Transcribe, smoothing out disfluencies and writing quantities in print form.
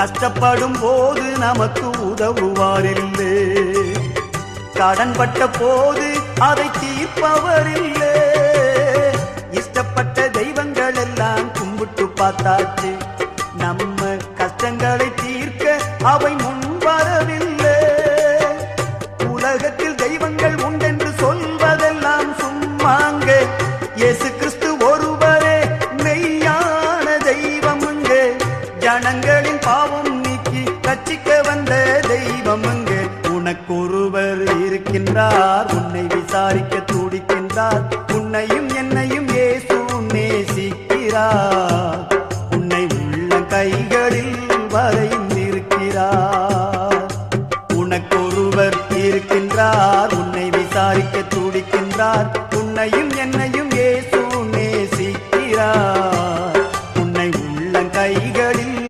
கஷ்டப்படும் போது நமக்கு உதவுவாரில்லை, கடன்பட்ட போது அதை தீர்ப்பவரில்லை. இஷ்டப்பட்ட தெய்வங்கள் எல்லாம் கும்பிட்டு பார்த்தாச்சு, நம்ம கஷ்டங்களை தீர்க்க அவை முன் வரவில்லை. உலகத்தில் தெய்வங்கள் உண்டென்று சொல்வதெல்லாம் சும்மாங்க, இயேசு கிறிஸ்து ஒருவரே மெய்யான தெய்வமுங்க. ஜனங்களின் பாவம் நீக்கி ரட்சிக்க வந்த தெய்வமுங்க. உனக்கொருவர் இருக்கின்றார், உன்னை விசாரிக்க துடிக்கின்றார். உன்னையும் என்னையும் இயேசு நேசிக்கிறார். உன்னை உள்ள கைகளில் வரை